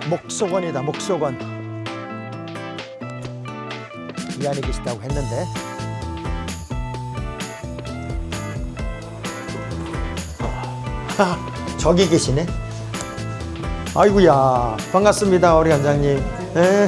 목석원이다, 목석원. 이 안에 계시다고 했는데. 저기 계시네. 아이고야, 반갑습니다, 우리 관장님. 네.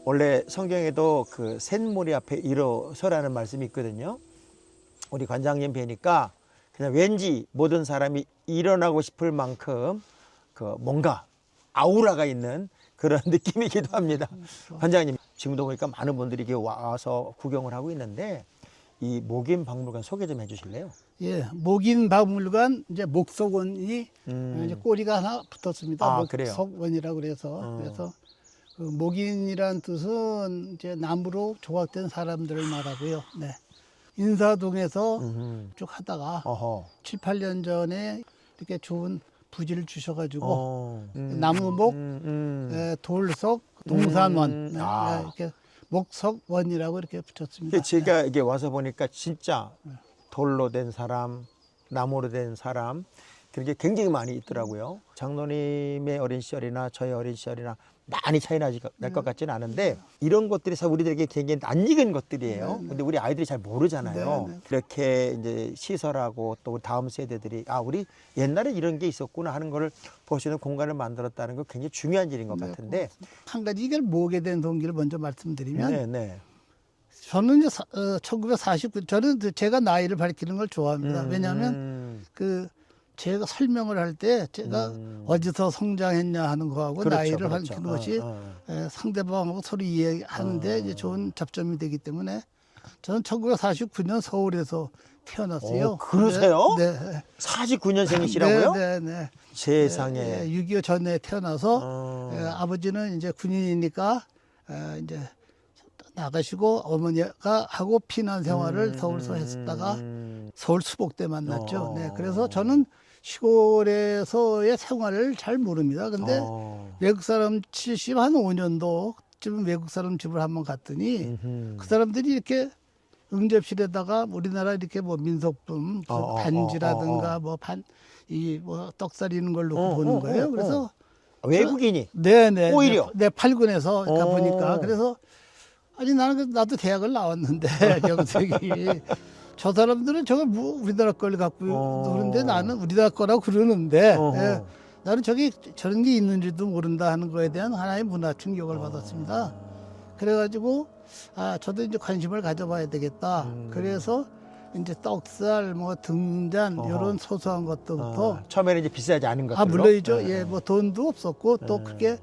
원래 성경에도 그 샘머리 앞에 일어서라는 말씀이 있거든요. 우리 관장님 뵈니까 그냥 왠지 모든 사람이 일어나고 싶을 만큼 그 뭔가 아우라가 있는 그런 느낌이기도 합니다. 관장님, 지금도 보니까 많은 분들이 이렇게 와서 구경을 하고 있는데 이 목인박물관 소개 좀 해주실래요? 예, 목인박물관 이제 목석원이 이제 꼬리가 하나 붙었습니다. 아, 그래요? 목석원이라고 그래서 그 목인이란 뜻은 이제 나무로 조각된 사람들을 말하고요. 네. 인사동에서 쭉 하다가 어허. 7, 8년 전에 이렇게 좋은 부지를 주셔가지고 나무목, 돌석, 동산원 네, 아. 이렇게 목석원이라고 이렇게 붙였습니다. 제가 이게 와서 보니까 진짜 돌로 된 사람, 나무로 된 사람 그게 굉장히 많이 있더라고요. 장로님의 어린 시절이나 저의 어린 시절이나 많이 차이 날 것 같지는 않은데 이런 것들이 사실 우리들에게 굉장히 낯익은 것들이에요. 근데 우리 아이들이 잘 모르잖아요. 이렇게 이제 시설하고 또 우리 다음 세대들이 아, 우리 옛날에 이런 게 있었구나 하는 거를 볼 수 있는 공간을 만들었다는 거 굉장히 중요한 일인 것 같은데 한 가지 이걸 모게 된 동기를 먼저 말씀드리면 네. 저는 이제 1949 저는 제가 나이를 밝히는 걸 좋아합니다. 왜냐하면 그 제가 설명을 할 때 제가 어디서 성장했냐 하는 거하고 그렇죠, 나이를 그렇죠. 밝히는 것이 상대방하고 서로 이해하는데 이제 좋은 접점이 되기 때문에 저는 1949년 서울에서 태어났어요. 그러세요? 네. 49년생이시라고요? 네. 세상에. 6.25 전에 태어나서 아버지는 이제 군인이니까 이제 나가시고 어머니가 하고 피난 생활을 서울서 했었다가 서울 수복대 만났죠. 네, 그래서 저는 시골에서의 생활을 잘 모릅니다. 근데 외국 사람 75년도쯤 외국 사람 집을 한번 갔더니 그 사람들이 이렇게 응접실에다가 우리나라 이렇게 뭐 민속품 반지라든가 뭐 떡살 이런 걸 놓고 보는 거예요. 그래서 외국인이 네네 오히려 네 8군에서 가보니까 그래서 아니 나도 대학을 나왔는데 경색이 저 사람들은 저거 뭐 우리나라 걸 갖고 그러는데 나는 우리나라 거라고 그러는데 나는 저런 게 있는지도 모른다 하는 거에 대한 하나의 문화 충격을 받았습니다. 그래가지고 저도 이제 관심을 가져봐야 되겠다. 그래서 이제 떡살, 뭐 등잔 이런 소소한 것들부터 처음에는 이제 비싸지 않은 것들로 물론이죠. 예, 뭐 돈도 없었고 또 그게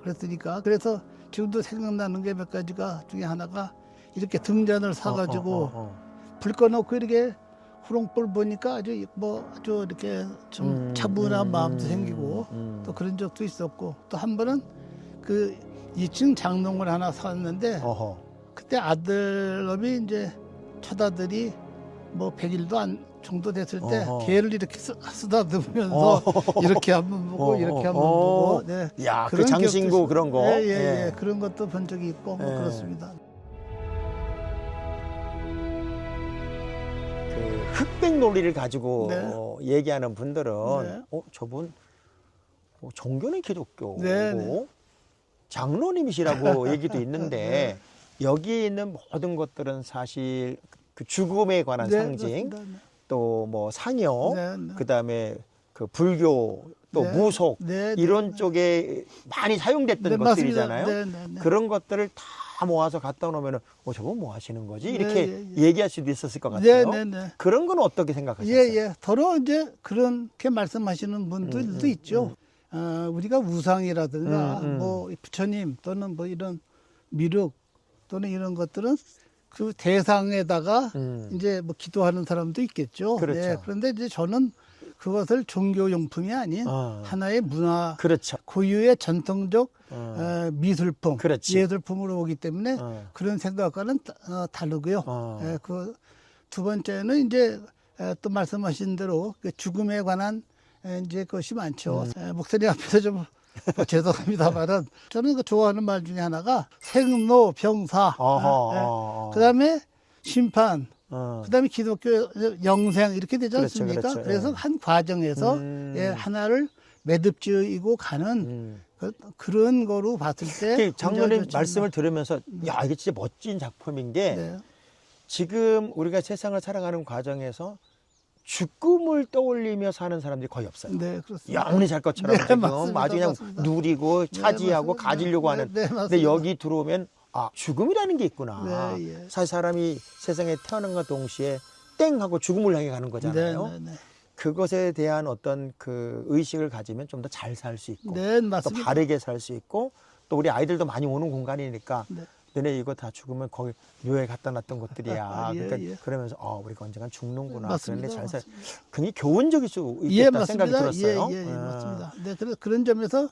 그랬으니까 그래서 지금도 생각나는 게 몇 가지가 중에 하나가 이렇게 등잔을 사가지고 불 꺼놓고 이렇게 후롱불 보니까 아주 이렇게 좀 차분한 마음도 생기고 또 그런 적도 있었고 또 한 번은 그 2층 장롱을 하나 샀는데 그때 아들놈이 이제 첫아들이 뭐 100일도 정도 됐을 때 개를 이렇게 쓰다듬으면서 이렇게 한번 보고 이렇게 한번 보고 네. 야, 그 장신구 그런 거. 예. 그런 것도 본 적이 있고 뭐 그렇습니다. 그 흑백 논리를 가지고 얘기하는 분들은 저분 종교는 기독교고 장로님이시라고 얘기도 있는데 여기 있는 모든 것들은 사실 그 죽음에 관한 상징, 그렇습니다. 또 뭐 상여, 네, 네. 그다음에 그 불교 또 네. 무속 네, 네, 이런 네. 쪽에 많이 사용됐던 네, 것들이잖아요. 맞습니다. 네, 네, 네. 그런 것들을 다 모아서 갖다 놓으면은 저거 뭐 하시는 거지? 네, 이렇게 예, 예. 얘기할 수도 있었을 것 네, 같아요. 네, 네. 그런 건 어떻게 생각하셨어요? 예, 예. 더러 이제 그렇게 말씀하시는 분들도 있죠. 우리가 우상이라든가 뭐 부처님 또는 뭐 이런 미륵 또는 이런 것들은 그 대상에다가 이제 뭐 기도하는 사람도 있겠죠. 그렇죠. 네. 그런데 이제 저는 그것을 종교용품이 아닌 하나의 문화 그렇죠. 고유의 전통적 미술품, 그렇지. 예술품으로 오기 때문에 그런 생각과는 다르고요. 예, 그 두 번째는 이제 또 말씀하신 대로 그 죽음에 관한 이제 그것이 많죠. 목사님 앞에서 좀 죄송합니다만은 저는 그 좋아하는 말 중에 하나가 생로병사, 그다음에 심판, 그다음에 기독교 영생 이렇게 되지 그렇죠, 않습니까? 그렇죠. 그래서 예. 한 과정에서 예, 하나를 매듭지어 가는 그런 거로 봤을 때 장로님 말씀을 들으면서 야 이게 진짜 멋진 작품인 게 네. 지금 우리가 세상을 살아가는 과정에서 죽음을 떠올리며 사는 사람들이 거의 없어요. 네, 그렇습니다. 영원히 잘 것처럼 네, 지금 맞습니다, 아주 그냥 맞습니다. 누리고 차지하고 맞습니다. 가지려고 하는. 네, 근데 맞습니다. 여기 들어오면 죽음이라는 게 있구나. 네, 예. 사실 사람이 세상에 태어난과 동시에 땡 하고 죽음을 향해 가는 거잖아요. 네, 네, 네. 그것에 대한 어떤 그 의식을 가지면 좀 더 잘 살 수 있고 네, 또 맞습니다. 바르게 살 수 있고 또 우리 아이들도 많이 오는 공간이니까 네. 너네 이거 다 죽으면 거기 묘에 갖다 놨던 것들이야. 예, 그러니까 예. 그러면서 우리가 언젠간 죽는구나. 맞습니다. 그런데 잘 살. 맞습니다. 굉장히 교훈적일 수 있겠다 예, 생각이 맞습니다. 들었어요. 예, 예, 예, 맞습니다. 네, 그런 점에서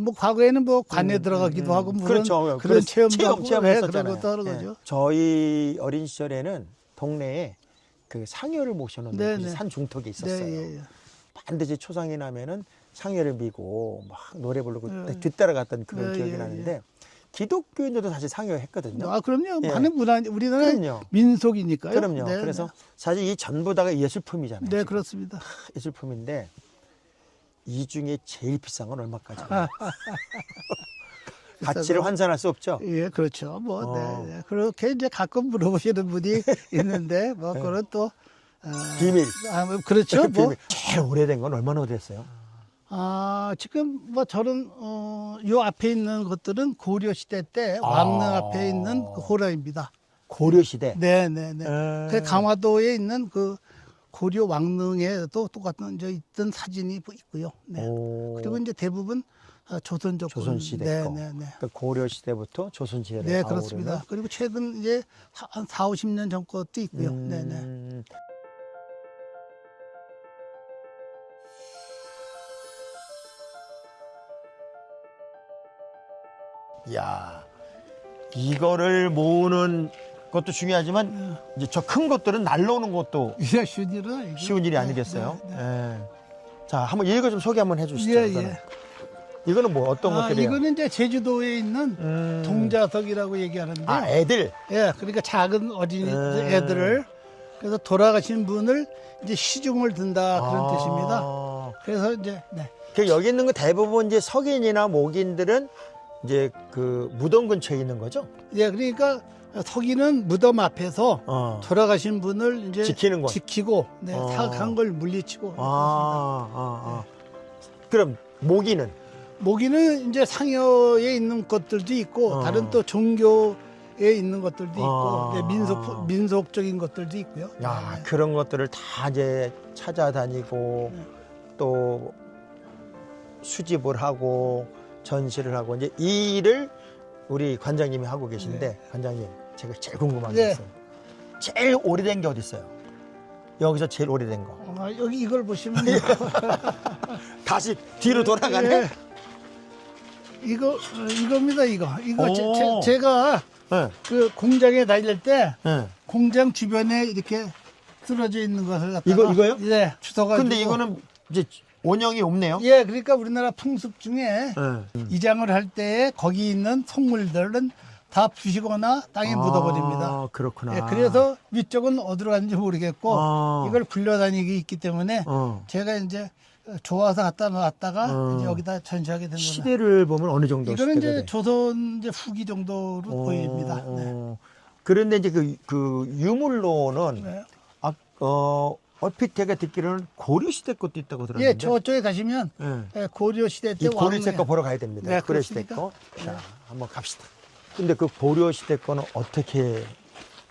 뭐 과거에는 뭐 관에 들어가기도 하고 뭐 그렇죠. 그런 체험도 하고 체험했었잖아요. 그런 것도 하는 예. 거죠. 저희 어린 시절에는 동네에 그 상여를 모셔놓는 네, 곳이 네. 산 중턱에 있었어요. 네, 예, 예. 반드시 초상이 나면은 상여를 미고 막 노래 부르고 네. 뒤따라갔던 그런 네, 기억이 예, 나는데 기독교인들도 사실 상여 했거든요. 그럼요. 예. 많은 문화, 우리나라의 그럼요. 민속이니까요. 그럼요. 네, 그래서 사실 이 전부 다가 예술품이잖아요. 네, 지금. 그렇습니다. 예술품인데 이 중에 제일 비싼 건 얼마까지? 가치를 환산할 수 없죠. 예, 그렇죠. 뭐, 어. 네, 네. 그렇게 이제 가끔 물어보시는 분이 있는데, 뭐, 그건 또, 비밀. 뭐 그렇죠. 뭐, 비밀. 제일 오래된 건 얼마나 오래됐어요? 지금 뭐 저는, 요 앞에 있는 것들은 고려시대 때 왕릉 앞에 있는 그 호랑입니다. 고려 시대. 네네네. 그 강화도에 있는 그 고려 왕릉에도 똑같은 저 있던 사진이 뭐 있고요. 네. 오. 그리고 이제 대부분 조선족 조선 시대 거. 네네네. 그러니까 고려 시대부터 조선 시대로 네, 다 그렇습니다. 오르는. 그리고 최근 이제 한 4, 50년 전 것도 있고요. 네네. 음. 야, 이거를 모으는 것도 중요하지만 이제 저 큰 것들은 날라오는 것도 이게 쉬운 일은 아니죠. 쉬운 일이 네, 아니겠어요? 네, 네. 예. 자, 한번 읽어 좀 소개 한번 해주시죠. 예, 이거는. 예. 이거는 뭐 어떤 것들이에요? 이거는 이제 제주도에 있는 동자석이라고 얘기하는데, 애들. 예, 그러니까 작은 어린이 애들을 그래서 돌아가신 분을 이제 시중을 든다 그런 뜻입니다. 그래서 이제 네. 그 여기 있는 거 대부분 이제 석인이나 목인들은 이제 그 무덤 근처에 있는 거죠? 예, 그러니까 석인은 무덤 앞에서 돌아가신 분을 이제 지키는 거. 지키고 네, 사악한 걸 물리치고. 그럼 모기는? 모기는 이제 상여에 있는 것들도 있고 다른 또 종교에 있는 것들도 있고 네, 민속적인 것들도 있고요. 야, 네. 그런 것들을 다 이제 찾아다니고 또 수집을 하고 전시를 하고 이제 이 일을 우리 관장님이 하고 계신데 관장님 제가 제일 궁금한 게 네. 있어요. 제일 오래된 게 어디 있어요? 여기서 제일 오래된 거. 여기 이걸 보시면 다시 뒤로 돌아가네. 예. 이겁니다. 이거 오. 제가 네. 그 공장에 다닐 때 네. 공장 주변에 이렇게 쓰러져 있는 것을 갖다가 이거요? 네, 주워가지고. 근데 이거는 이제 원형이 없네요. 예, 그러니까 우리나라 풍습 중에 네. 이장을 할 때 거기 있는 속물들은 다 부시거나 땅에 묻어버립니다. 그렇구나. 예, 그래서 위쪽은 어디로 갔는지 모르겠고 이걸 굴려다니기 있기 때문에 제가 이제 좋아서 갖다 놨다가 이제 여기다 전시하게 된 겁니다. 시대를 보면 어느 정도 이거는 시대가 이제 돼? 조선 이제 후기 정도로 보입니다. 네. 그런데 이제 그 유물로는 네. 얼핏 제가 듣기로는 고려시대 것도 있다고 들었는데. 예, 저쪽에 가시면 예. 예, 고려시대 때 이 고려시대 왕릉에- 거 보러 가야 됩니다. 네, 고려시대 그렇습니까? 거. 자, 한번 갑시다. 근데 그 고려시대 거는 어떻게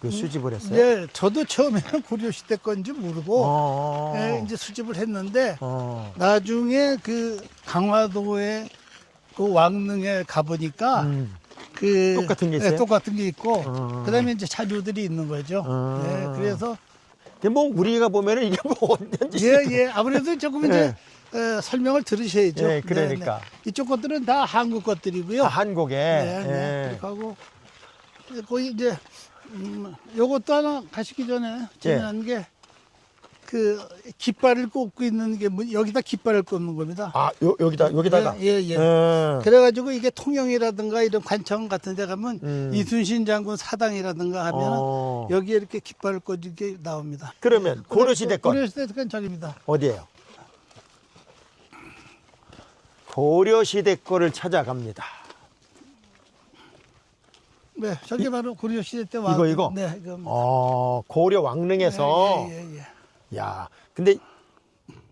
그 수집을 했어요? 예, 저도 처음에는 고려시대 건지 모르고 어. 예, 이제 수집을 했는데 어. 나중에 그 강화도에 그 왕릉에 가보니까 그 똑같은 게 예, 있어요? 똑같은 게 있고 어. 그다음에 이제 자료들이 있는 거죠. 어. 예, 그래서 근데 뭐 우리가 보면은 이게 뭐 언제인지. 예, 아무래도 조금 이제 설명을 들으셔야죠. 예, 그러니까. 네. 이쪽 것들은 다 한국 것들이고요. 아, 한국에. 네, 네. 예. 그렇게 하고 거기 이제 요것도 하나 가시기 전에 중요한 게 그 깃발을 꽂고 있는 게 여기다 깃발을 꽂는 겁니다. 아, 여기다가. 예. 그래가지고 이게 통영이라든가 이런 관청 같은 데 가면 이순신 장군 사당이라든가 하면 어. 여기에 이렇게 깃발을 꽂게 나옵니다. 그러면 고려시대 건 고려시대 건 저기입니다. 어디예요? 고려시대 거를 찾아갑니다. 네, 저게 바로 고려시대 때 왕. 이거? 네, 이거. 고려 왕릉에서. 예. 야, 근데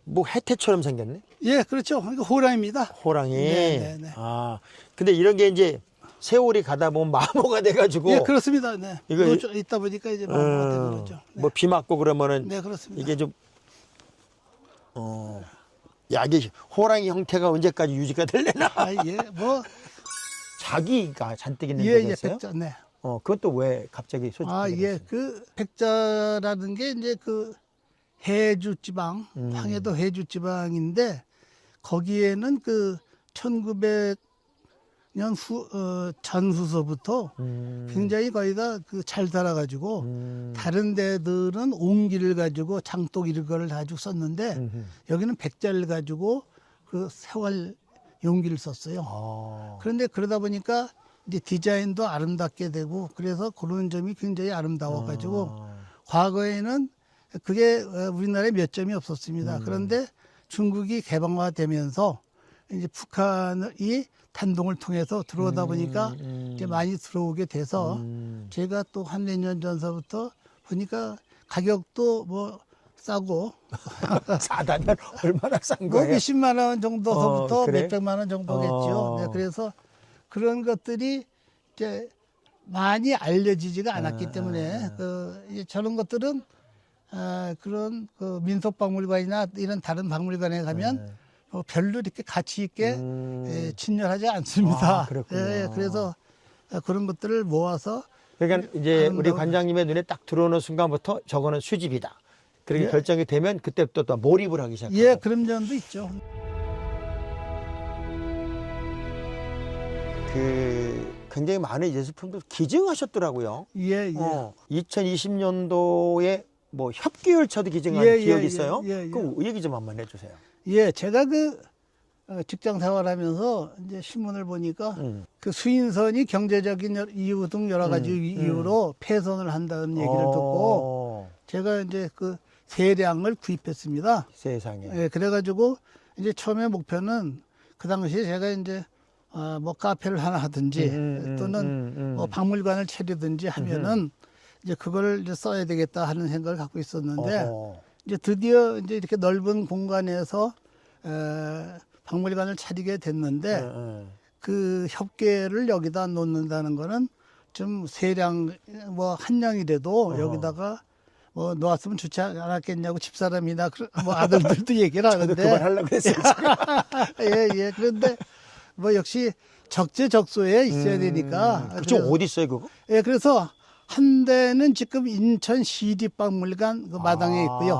뭐 해태처럼 생겼네. 예, 그렇죠. 이거 호랑입니다. 호랑이. 네. 아, 근데 이런 게 이제 세월이 가다 보면 마모가 돼가지고. 예, 그렇습니다. 네. 이거 이거 있다 보니까 이제 마모가 되는 거죠. 네. 뭐 비 맞고 그러면은. 네, 그렇습니다. 이게 좀. 야, 이게 호랑이 형태가 언제까지 유지가 될래나? 아, 예, 뭐. 자기가 잔뜩 있는 데가 예, 있어요? 백자, 네. 그것도 왜 갑자기 소집하게 아, 예, 됐어요? 그 백자라는 게 이제 그 해주 지방, 황해도 해주 지방인데 거기에는 그 1900년 전후서부터 굉장히 거의 다 그 잘 살아가지고 다른 데들은 옹기를 가지고 장독 이런 거를 가지고 썼는데 여기는 백자를 가지고 그 세월 용기를 썼어요. 아. 그런데 그러다 보니까 이제 디자인도 아름답게 되고 그래서 그런 점이 굉장히 아름다워가지고 과거에는 그게 우리나라에 몇 점이 없었습니다. 그런데 중국이 개방화되면서 이제 북한이 단동을 통해서 들어오다 보니까 이제 많이 들어오게 돼서 제가 또 한 몇 년 전서부터 보니까 가격도 뭐 싸고 싸다면 얼마나 싼 뭐 거예요? 몇십만 원 정도서부터 그래? 몇백만 원 정도겠죠. 네, 그래서 그런 것들이 이제 많이 알려지지가 않았기 때문에 이제 저런 것들은 그런 그 민속박물관이나 이런 다른 박물관에 가면 별로 이렇게 가치 있게 친절하지 않습니다. 아, 그렇군요. 그래서 그런 것들을 모아서 그러니까 이제 우리 아름다운- 관장님의 눈에 딱 들어오는 순간부터 저거는 수집이다. 그렇게 예. 결정이 되면 그때부터 또 몰입을 하기 시작하고. 예, 그런 점도 있죠. 그 굉장히 많은 예술품들 기증하셨더라고요. 예. 2020년도에 뭐 협기열차도 기증한 예, 기억이 예, 있어요. 예. 그 얘기 좀 한번 해주세요. 예, 제가 그 직장 생활하면서 이제 신문을 보니까 그 수인선이 경제적인 이유 등 여러 가지 이유로 폐선을 한다는 얘기를 듣고 제가 이제 그 세량을 구입했습니다. 세상에. 예, 그래가지고 이제 처음에 목표는 그 당시에 제가 이제 뭐 카페를 하나 하든지 또는 뭐 박물관을 차리든지 하면은 이제 그걸 이제 써야 되겠다 하는 생각을 갖고 있었는데 이제 드디어 이제 이렇게 넓은 공간에서 박물관을 차리게 됐는데 그 협계를 여기다 놓는다는 거는 좀 세량 뭐 한 량이라도 여기다가 뭐 놓았으면 좋지 않았겠냐고 집사람이나 뭐 아들들도 얘기를 하는데 그만하려고 그랬어요. 예. 그런데 뭐 역시 적재적소에 있어야 되니까. 그쪽 어디 있어요 그거? 예, 그래서 한 대는 지금 인천 시립박물관 그 마당에 있고요.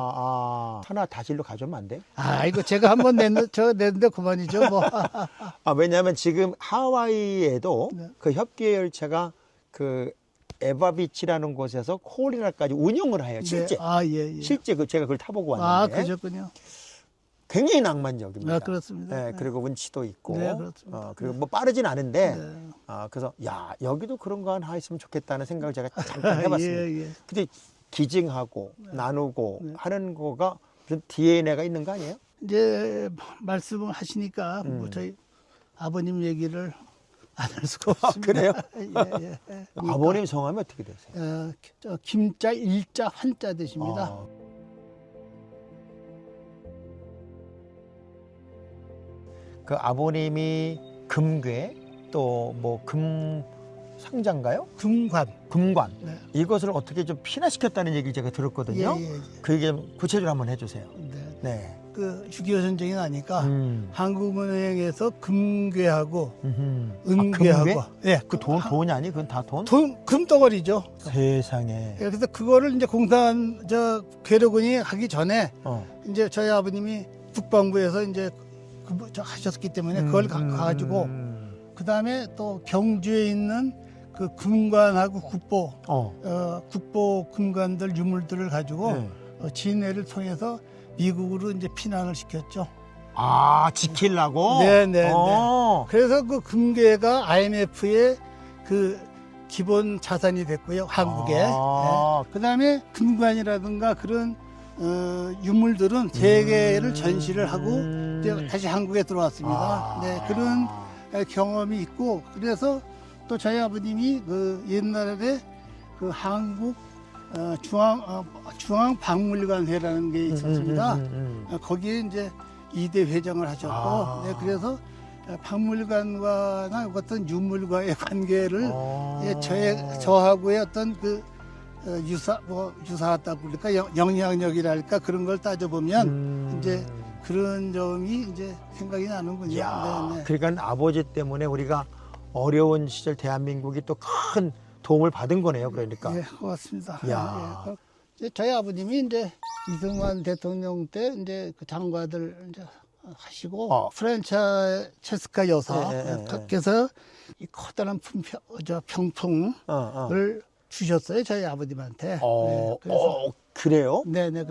하나 다실로 가져오면 안 돼? 이거 제가 한번 냈는데 그만이죠, 뭐. 왜냐하면 지금 하와이에도 네. 그 협계 열차가 그 에바비치라는 곳에서 코리나까지 운영을 해요. 실제. 예. 실제 제가 그걸 타보고 왔는데 그러셨군요. 굉장히 낭만적입니다. 그렇습니다. 네, 그리고 운치도 있고, 네, 그렇습니다. 그리고 뭐 빠르진 않은데, 네. 그래서 야 여기도 그런 거 하나 있으면 좋겠다는 생각을 제가 잠깐 해봤습니다. 예. 근데 기증하고 나누고 하는 거가 무슨 DNA가 있는 거 아니에요? 이제 말씀을 하시니까 뭐 저희 아버님 얘기를 안 할 수가 없습니다. 그래요? 예. 아버님 성함이 어떻게 되세요? 김자 일자 한자 되십니다. 그 아버님이 금괴 또 뭐 금상자인가요? 금관. 금관. 네. 이것을 어떻게 좀 핀화시켰다는 얘기 제가 들었거든요. 예, 예, 예. 그 얘기 좀 구체적으로 한번 해주세요. 네. 네. 그 6.25 전쟁이 나니까 한국은행에서 금괴하고 금괴? 은괴하고 예, 그 돈이 아니? 그건 다 돈? 금덩어리죠. 세상에. 예, 그래서 그거를 이제 공산 괴뢰군이 하기 전에 이제 저희 아버님이 국방부에서 이제 하셨기 때문에 그걸 가지고 그 다음에 또 경주에 있는 그 금관하고 국보 금관들 유물들을 가지고 네. 진해를 통해서 미국으로 이제 피난을 시켰죠. 아, 지키려고? 네네. 그래서 그 금괴가 IMF의 그 기본 자산이 됐고요, 한국에. 아. 네. 그다음에 금관이라든가 그런 유물들은 세계를 전시를 하고 이제 다시 한국에 들어왔습니다. 네, 그런 경험이 있고 그래서 또 저희 아버님이 그 옛날에 그 한국 중앙박물관회라는 게 있었습니다. 거기에 이제 2대 회장을 하셨고, 네, 그래서 박물관과 어떤 유물과의 관계를 저하고의 어떤 그 유사하다 그럴까 영향력이랄까 그런 걸 따져보면 이제 그런 점이 이제 생각이 나는군요. 야, 네, 네. 그러니까 아버지 때문에 우리가 어려운 시절 대한민국이 또 큰 도움을 받은 거네요. 그러니까. 네, 고맙습니다. 야. 네, 이제 저희 아버님이 이제 이승만 대통령 때 이제 그 장관들 이제 하시고 프란체스카 여사께서 이 커다란 병풍을 주셨어요, 저희 아버님한테. 네, 그래서 그래요? 네네.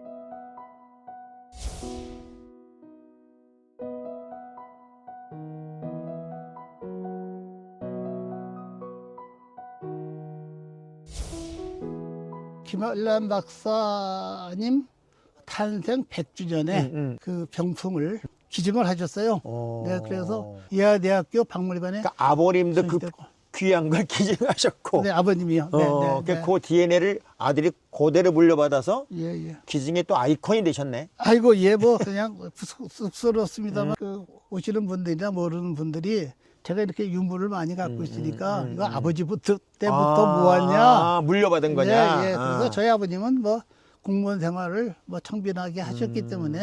김한란 박사님 탄생 100주년에 그 병풍을 기증을 하셨어요. 네, 그래서 이하대학교 박물관에 그러니까 아버님도 그 전시되고. 귀한 걸 기증하셨고, 네, 아버님이요. 네, 네. 그 DNA를 아들이 그대로 물려받아서 예, 예. 기증의 또 아이콘이 되셨네. 아이고, 예, 뭐 그냥 쑥스럽습니다만 그 오시는 분들이나 모르는 분들이 제가 이렇게 유물을 많이 갖고 있으니까 이거 아버지부터 때부터 모았냐, 물려받은 거냐. 네, 예. 그래서 저희 아버님은 뭐 공무원 생활을 뭐 청빈하게 하셨기 때문에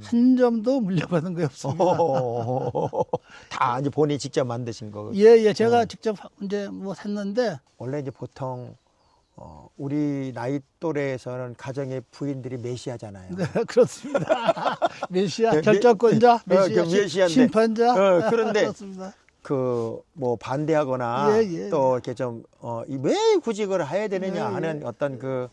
한 점도 물려받은 게 없습니다. 다 이제 본인이 직접 만드신 거. 예, 예. 제가 직접 이제 뭐 샀는데 원래 이제 보통 우리 나이 또래에서는 가정의 부인들이 메시아잖아요. 네, 그렇습니다. 메시아, 결정권자, 메시아인데. 심판자. 그런데 그렇습니다. 그 뭐 반대하거나 예. 또 이렇게 좀 왜 굳이 그걸 해야 되느냐 하는 어떤 그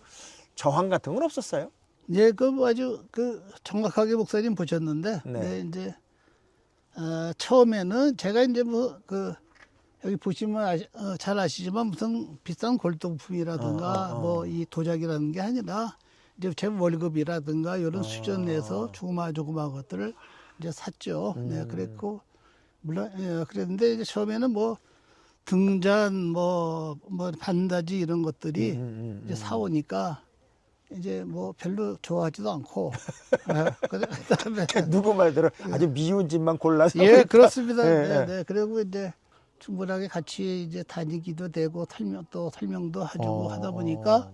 저항 같은 건 없었어요? 예, 그 아주 그 정확하게 목사님 보셨는데, 네. 네, 이제 처음에는 제가 이제 뭐 그 여기 보시면 잘 아시지만 무슨 비싼 골동품이라든가 뭐 이 도자기라는 게 아니라 이제 제 월급이라든가 이런 수준 내에서 조그마한 것들을 이제 샀죠. 네, 그랬고 물론 그랬는데 이제 처음에는 뭐 등잔 뭐 반다지 이런 것들이 이제 사오니까 이제 뭐 별로 좋아하지도 않고 그다음에 누구 말대로 아주 미운 집만 골라서. 예, 그렇습니다. 네. 네. 그리고 이제 충분하게 같이 이제 다니기도 되고 설명도 해주고 하다 보니까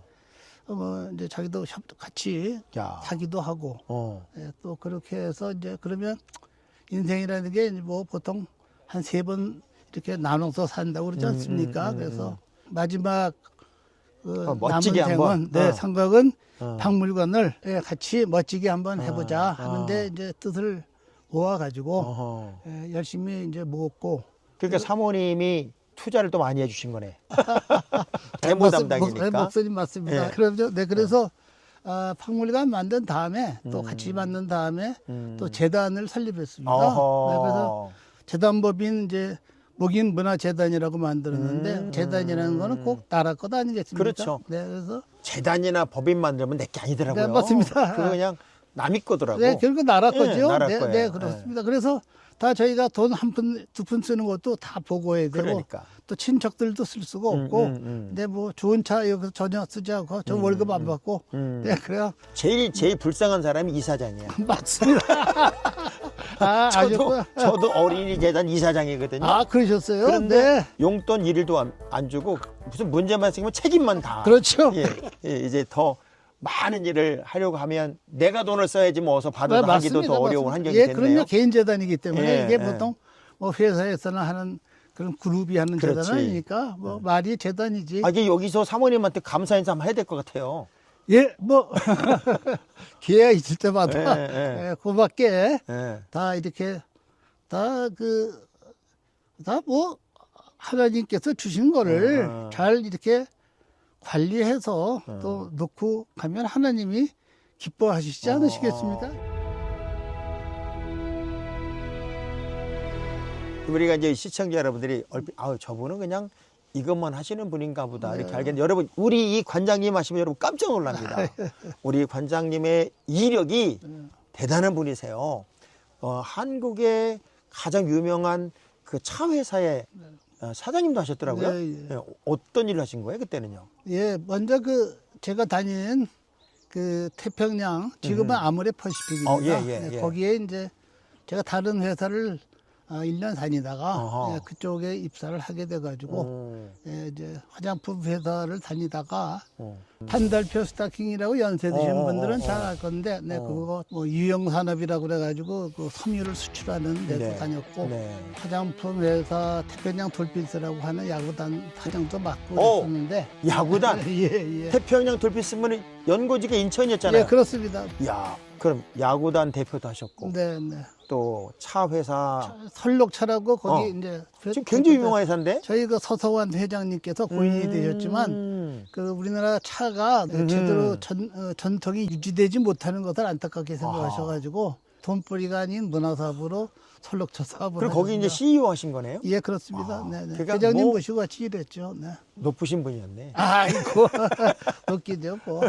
뭐 이제 자기도 같이 야. 사기도 하고 예, 또 그렇게 해서 이제 그러면 인생이라는 게 뭐 보통 한 3번 이렇게 나눠서 산다고 그러지 않습니까? 그래서 마지막 멋지게 남은 한번. 생은 네, 생각은 박물관을 같이 멋지게 한번 해보자 하는데 이제 뜻을 모아가지고 열심히 이제 모았고. 그러니까 사모님이 투자를 또 많이 해주신 거네. 대모 담당이니까. 목소리 맞습니다. 네. 그렇죠. 네, 그래서 박물관 만든 다음에 또 같이 만든 다음에 또 재단을 설립했습니다. 네, 그래서 재단법인 이제 목인 문화재단이라고 만들었는데 재단이라는 거는 꼭 나라 것 아니겠습니까? 그렇죠. 네, 그래서 재단이나 법인 만들면 내 게 아니더라고요. 네, 맞습니다. 그거 그냥 남의 거더라고. 네, 결국 나라 거죠. 나라 네, 거예요. 네, 그렇습니다. 그래서 다 저희가 돈 한 푼, 2푼 쓰는 것도 다 보고해야 되고 그러니까. 또 친척들도 쓸 수가 없고 근데 뭐 좋은 차 여기서 전혀 쓰지 않고 저 월급 안 받고 네, 그래요. 제일 불쌍한 사람이 이사장이야. 맞습니다. 저도 어린이 재단 이사장이거든요. 아, 그러셨어요? 그런데 네. 용돈 1일도 안 주고 무슨 문제만 생기면 책임만 다. 그렇죠. 예, 이제 더 많은 일을 하려고 하면 내가 돈을 써야지 뭐 어서 받아서 하기도 더 어려운 환경이 예, 됐네요. 그럼요. 개인 재단이기 때문에 예, 이게 예. 보통 뭐 회사에서는 하는 그런 그룹이 하는 그렇지. 재단은 아니니까 뭐 말이 재단이지. 이게 여기서 사모님한테 감사 인사 한번 해야 될 것 같아요. 예, 뭐 기회가 있을 때마다 예, 예, 고맙게 예. 다 이렇게 다 뭐 하나님께서 주신 거를 잘 이렇게 관리해서 또 놓고 가면 하나님이 기뻐하시지 않으시겠습니까? 우리가 이제 시청자 여러분들이 얼핏 저분은 그냥 이것만 하시는 분인가 보다 이렇게 알겠는데 여러분 우리 이 관장님 하시면 여러분 깜짝 놀랍니다. 우리 관장님의 이력이 대단한 분이세요. 한국의 가장 유명한 그 차 회사의 사장님도 하셨더라고요. 네, 예. 어떤 일을 하신 거예요 그때는요? 예, 먼저 제가 다닌 그 태평양 지금은 아모레 퍼시픽입니다. 예. 예, 거기에 이제 제가 다른 회사를 1년 다니다가 어허. 예, 그쪽에 입사를 하게 돼가지고 예, 이제 화장품 회사를 다니다가 판달표 스타킹이라고 연세 드신 분들은 잘 알 건데, 네, 그거 뭐 유형산업이라고 그래가지고 그 섬유를 수출하는 데도 네. 다녔고, 네. 화장품 회사 태평양 돌핀스라고 하는 야구단 사장도 맡고 오. 있었는데, 야구단 예. 태평양 돌빛 쓰면 연고지가 인천이었잖아요. 예, 그렇습니다. 야, 그럼 야구단 대표도 하셨고 네. 또 차 회사 설록차라고 거기 이제 지금 굉장히 유명한 회사인데. 저희 그 서서원 회장님께서 고인이 되셨지만 그 우리나라 차가 제대로 전통이 유지되지 못하는 것을 안타깝게 생각하셔가지고 돈벌이가 아닌 문화사업으로 설록차 사업을 그리고 거기 이제 하셨습니다. CEO 하신 거네요. 예, 그렇습니다. 네. 그러니까 회장님 뭐- 모시고 같이 일했죠. 네. 높으신 분이었네. 아이고 웃기죠, 뭐.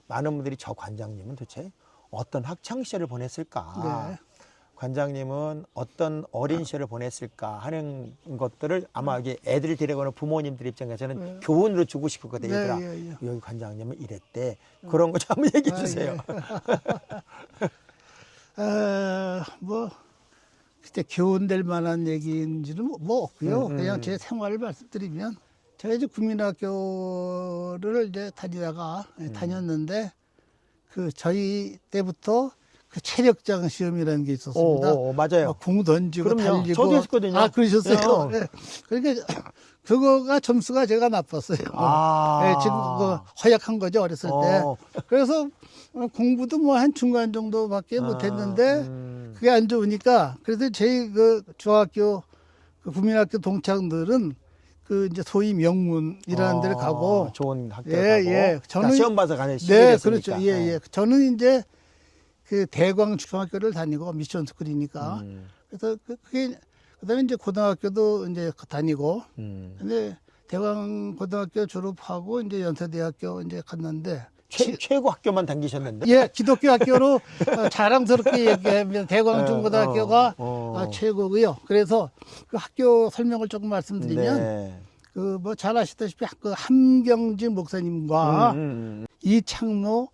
많은 분들이 저 관장님은 도대체 어떤 학창 시절을 보냈을까? 네. 관장님은 어떤 어린 시절을 보냈을까 하는 것들을 아마 이게 애들 데려가는 부모님들 입장에서는 교훈으로 주고 싶거든요. 네, 얘들아, 예. 여기 관장님은 이랬대. 그런 거 좀 한번 얘기해 주세요. 뭐 그때 교훈될 만한 얘기인지는 뭐 없고요. 그냥 제 생활을 말씀드리면 제가 이제 국민학교를 이제 다니다가 다녔는데 그 저희 때부터 그 체력장 시험이라는 게 있었습니다. 맞아요. 공 던지고 그럼요. 달리고. 저도 했거든요. 아, 그러셨어요? 네. 네. 그러니까 그거가 점수가 제가 나빴어요. 네, 지금 그거 허약한 거죠, 어렸을 때. 그래서 공부도 뭐 한 중간 정도밖에 못했는데 그게 안 좋으니까 그래서 저희 그 중학교 그 국민학교 동창들은 그 이제 소위 명문이라는 데를 가고 좋은 학교 예, 가고 저는 시험 봐서 가는 네, 시기였으니까. 그렇죠. 예. 저는 이제 그 대광 중학교를 다니고 미션 스쿨이니까 그래서 그게 그다음에 이제 고등학교도 이제 다니고 근데 대광 고등학교 졸업하고 이제 연세대학교 이제 갔는데 최고 학교만 다니셨는데. 예, 기독교 학교로 자랑스럽게 얘기하면 대광 중고등학교가 최고고요. 그래서 그 학교 설명을 조금 말씀드리면 네. 그 뭐 잘 아시다시피 그 함경진 목사님과 이창노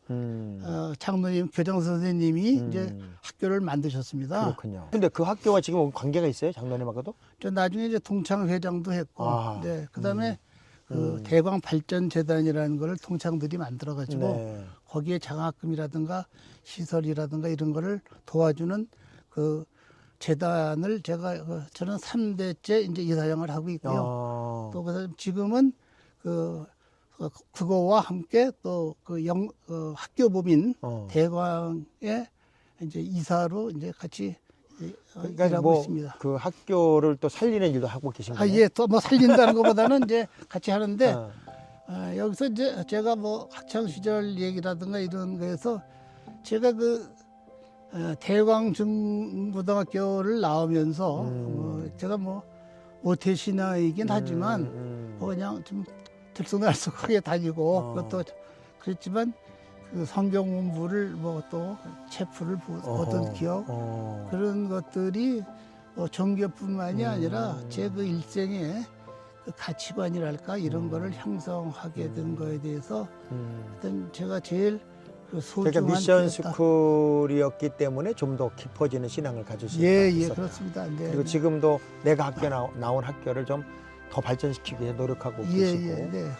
장로님 교장 선생님이 이제 학교를 만드셨습니다. 그렇군요. 근데 그 학교와 지금 관계가 있어요? 장로님하고도? 저 나중에 이제 동창 회장도 했고, 아. 네, 그다음에 그 대광 발전 재단이라는 거를 동창들이 만들어가지고 네. 거기에 장학금이라든가 시설이라든가 이런 거를 도와주는 그 재단을 저는 3대째 이제 이사장을 하고 있고요. 또 그다음 지금은 그거와 함께 또 학교법인 대광의 이제 이사로 이제 같이 그러니까 일하고 뭐 있습니다. 그 학교를 또 살리는 일도 하고 계신 거예요? 예, 또 뭐 살린다는 것보다는 이제 같이 하는데 여기서 이제 제가 뭐 학창 시절 얘기라든가 이런 거에서 제가 대광 중고등학교를 나오면서 제가 뭐 모태신앙이긴 하지만 뭐 그냥 좀 들쑥날쑥하게 다니고 그것도 그랬지만 그 성경 공부를 뭐 또 체프를 보던 기억 그런 것들이 종교뿐만이 아니라 제 그 일생의 그 가치관이랄까 이런 거를 형성하게 된 거에 대해서 일단 제가 제일 그 그러니까 소중한 미션 기회다. 스쿨이었기 때문에 좀 더 깊어지는 신앙을 가질 수 예, 있었다. 그렇습니다. 네, 그리고 네. 지금도 내가 학교 나온 학교를 좀 더 발전시키기 위해 노력하고 예, 계시고 예, 네.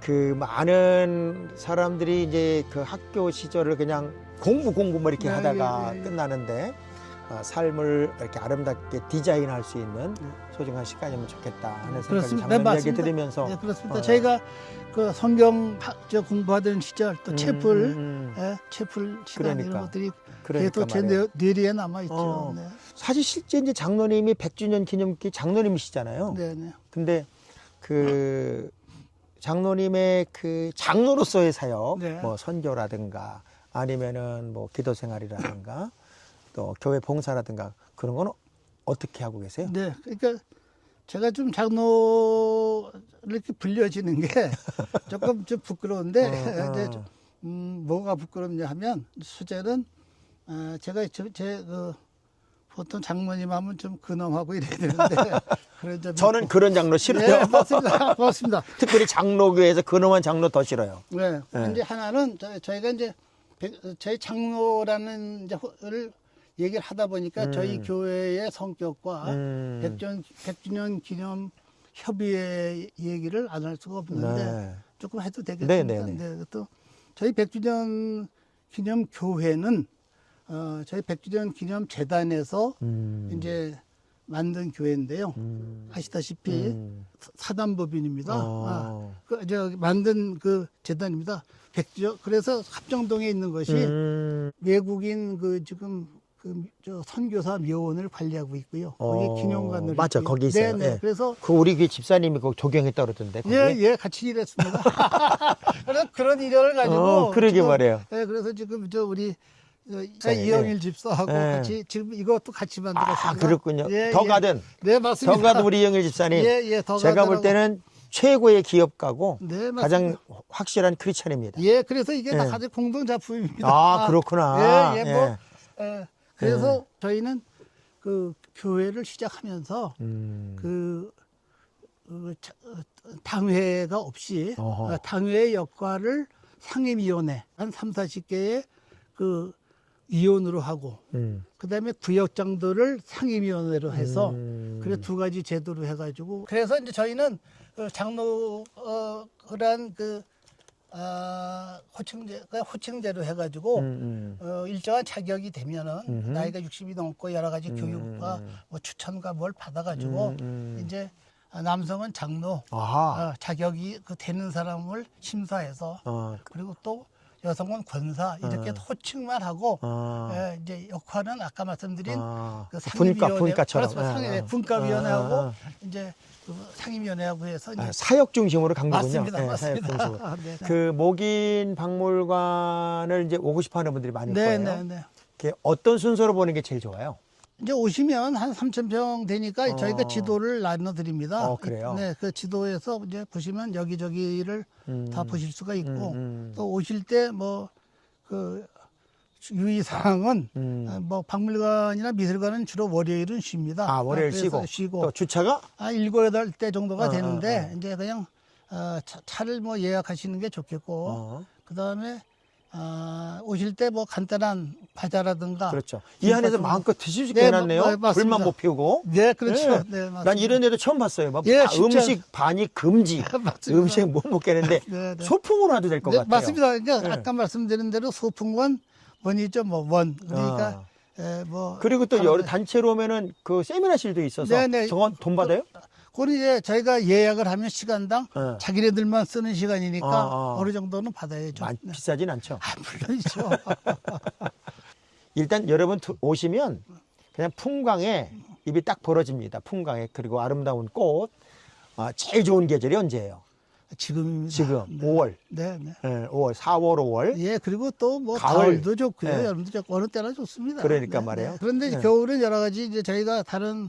그 많은 사람들이 이제 그 학교 시절을 그냥 공부 뭐 이렇게 네, 하다가 예, 예. 끝나는데 삶을 이렇게 아름답게 디자인할 수 있는 네. 소중한 시간이면 좋겠다 하는 생각이 그렇습니다. 장로님 이야기 맞습니다. 들으면서 네, 그렇습니다. 저희가 그 성경 공부하던 시절 또 채플, 예, 채플 시간 그러니까. 이런 것들이 그러니까 계속 제 말이에요. 뇌리에 남아 있죠. 어. 네, 사실 실제 이제 장로님이 100주년 기념기 장로님이시잖아요. 네, 네. 근데 그 장로님의 그 장로로서의 사역, 네. 뭐 선교라든가 아니면은 뭐 기도 생활이라든가 또 교회 봉사라든가 그런 건 어떻게 하고 계세요? 네, 그러니까 제가 좀 장로 이렇게 불려지는 게 조금 좀 부끄러운데 이제 뭐가 부끄럽냐 하면 수제는 제가 그 보통 장모님 하면 좀 근엄하고 이래야 되는데 그런 점이 저는 있고. 그런 장로 싫어요. 네, 맞습니다. 고맙습니다. 특별히 장로교에서 근엄한 장로 더 싫어요. 네, 네. 이제 하나는 저희가 이제 저희 장로라는 이제를 얘기를 하다 보니까 저희 교회의 성격과 100주년 기념 협의회 얘기를 안 할 수가 없는데 네. 조금 해도 되겠습니다. 네, 네, 네, 또 저희 100주년 기념 교회는 저희 100주년 기념 재단에서 이제 만든 교회인데요. 아시다시피 사단법인입니다. 저 만든 그 재단입니다. 그래서 합정동에 있는 것이 외국인 그 지금 저 선교사 묘원을 관리하고 있고요. 거기 기념관을 맞아, 있고요. 거기 있어요. 네, 예. 그래서 그 우리 교회 집사님이 그 조경했다 그러던데. 거기? 예, 같이 일했습니다. 그래서 그런 인연을 가지고 그러게 지금, 말이에요. 예, 그래서 지금 저 우리 집사님, 이영일 예. 집사하고 예. 같이 지금 이것도 같이 만들었습니다. 아, 그렇군요. 예, 더 예. 가든. 네, 맞습니다. 더 가든 우리 이영일 집사님. 예, 더 제가 볼 가더라고. 때는 최고의 기업가고 네, 맞습니다. 가장 확실한 크리스찬입니다. 예, 그래서 이게 다 예. 가장 공동 작품입니다. 아, 그렇구나. 예, 뭐 그래서 저희는 그 교회를 시작하면서 그 당회가 없이 어허. 당회의 역할을 상임위원회 한 3, 40개의 그 위원으로 하고 그다음에 구역장들을 상임위원회로 해서 그래 두 가지 제도로 해가지고 그래서 이제 저희는 그 장로란 그 호칭제로 해가지고 일정한 자격이 되면은 나이가 60이 넘고 여러 가지 교육과 뭐 추천과 뭘 받아가지고 이제 남성은 장로 아하. 자격이 그 되는 사람을 심사해서 그리고 또 여성은 권사 이렇게 호칭만 하고 이제 역할은 아까 말씀드린 그 상임위원회 분과처럼. 분과위원회하고 이제 그 상임위원회하고 해서 이제 사역 중심으로 간 거군요. 맞습니다, 네, 맞습니다. 사역 중심으로. 네. 그 목인 박물관을 이제 오고 싶어하는 분들이 많을 거예요. 네. 그게 어떤 순서로 보는 게 제일 좋아요? 이제 오시면 한 3,000평 되니까 저희가 지도를 나눠드립니다. 그래요? 네, 그 지도에서 이제 보시면 여기저기를 다 보실 수가 있고 또 오실 때 뭐 그 유의사항은 뭐 박물관이나 미술관은 주로 월요일은 쉽니다. 아, 월요일 그래서 쉬고. 또 주차가? 7, 8대 정도가 되는데 이제 그냥 차를 뭐 예약하시는 게 좋겠고 그다음에 오실 때 뭐 간단한 과자라든가 그렇죠. 이 안에서 마음껏 드실 수 있게 네, 해놨네요. 맞습니다. 불만 못 피우고. 네, 그렇죠. 네. 네, 맞습니다. 난 이런 데도 처음 봤어요. 막 예, 진짜. 음식 반이 금지. 맞습니다. 음식 못 먹겠는데 네. 소풍으로 와도 될 것 같아요. 맞습니다. 그러니까 네. 아까 말씀드린 대로 소풍원 원이죠, 뭐 원. 그러니까 뭐 그리고 또 여러 단체로 오면은 그 세미나실도 있어서 네네. 저건 돈 받아요? 그건 이제 저희가 예약을 하면 시간당 자기네들만 쓰는 시간이니까 어느 정도는 받아야죠. 네. 비싸진 않죠. 물론이죠. 일단 여러분 오시면 그냥 풍광에 입이 딱 벌어집니다. 풍광에. 그리고 아름다운 꽃. 제일 좋은 계절이 언제예요? 지금입니다. 지금 네. 5월. 네. 5월, 4월, 5월. 예, 그리고 또 뭐 가을. 가을도 좋고요. 네. 여름도 좋고 어느 때나 좋습니다. 그러니까 말이에요. 그런데 이제 네. 겨울은 여러 가지 이제 저희가 다른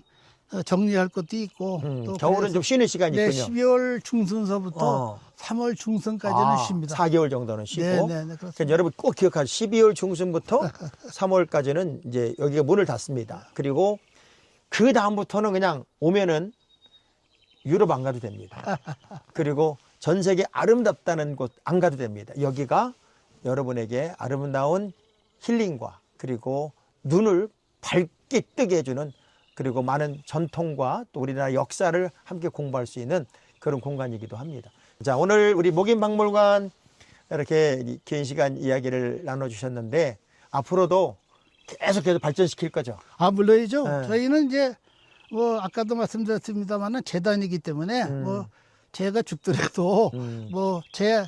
정리할 것도 있고 또 겨울은 그래서 좀 쉬는 시간이 네, 있군요. 12월 중순서부터 3월 중순까지는 쉽니다. 4개월 정도는 쉬고. 네, 그러니까 그렇습니다. 여러분 꼭 기억하세요. 12월 중순부터 3월까지는 이제 여기가 문을 닫습니다. 그리고 그 다음부터는 그냥 오면은 유럽 안 가도 됩니다. 그리고 전 세계 아름답다는 곳 안 가도 됩니다. 여기가 여러분에게 아름다운 힐링과 그리고 눈을 밝게 뜨게 해주는 그리고 많은 전통과 또 우리나라 역사를 함께 공부할 수 있는 그런 공간이기도 합니다. 자, 오늘 우리 목인박물관 이렇게 긴 시간 이야기를 나눠주셨는데 앞으로도 계속해서 발전시킬 거죠? 아, 물론이죠. 네. 저희는 이제 뭐 아까도 말씀드렸습니다만은 재단이기 때문에 뭐 제가 죽더라도 뭐 제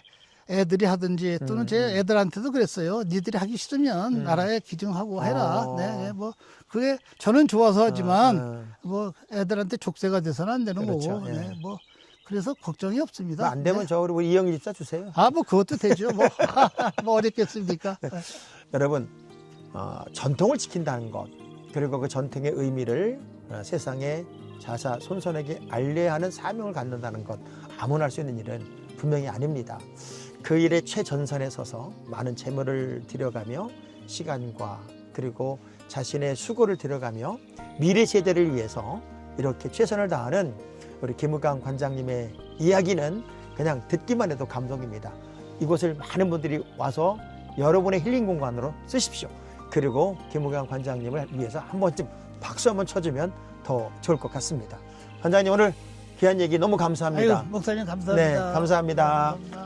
애들이 하든지 또는 제 애들한테도 그랬어요. 니들이 하기 싫으면 나라에 기증하고 해라. 네, 뭐 그게 저는 좋아서 하지만 뭐 애들한테 족쇄가 돼서는 안 되는 그렇죠. 거고. 예. 네, 뭐 그래서 걱정이 없습니다. 안 되면 네. 저 우리 이영희 집사 주세요. 아, 뭐 그것도 되죠. 뭐, 뭐 어렵겠습니까? 여러분, 전통을 지킨다는 것 그리고 그 전통의 의미를 세상에 자자손손에게 알려야 하는 사명을 갖는다는 것 아무나 할 수 있는 일은 분명히 아닙니다. 그 일의 최전선에 서서 많은 재물을 들여가며 시간과 그리고 자신의 수고를 들여가며 미래 세대를 위해서 이렇게 최선을 다하는 우리 김우강 관장님의 이야기는 그냥 듣기만 해도 감동입니다. 이곳을 많은 분들이 와서 여러분의 힐링 공간으로 쓰십시오. 그리고 김우강 관장님을 위해서 한 번쯤 박수 한번 쳐주면 더 좋을 것 같습니다. 관장님 오늘 귀한 얘기 너무 감사합니다. 아유, 목사님 감사합니다. 네, 감사합니다. 감사합니다.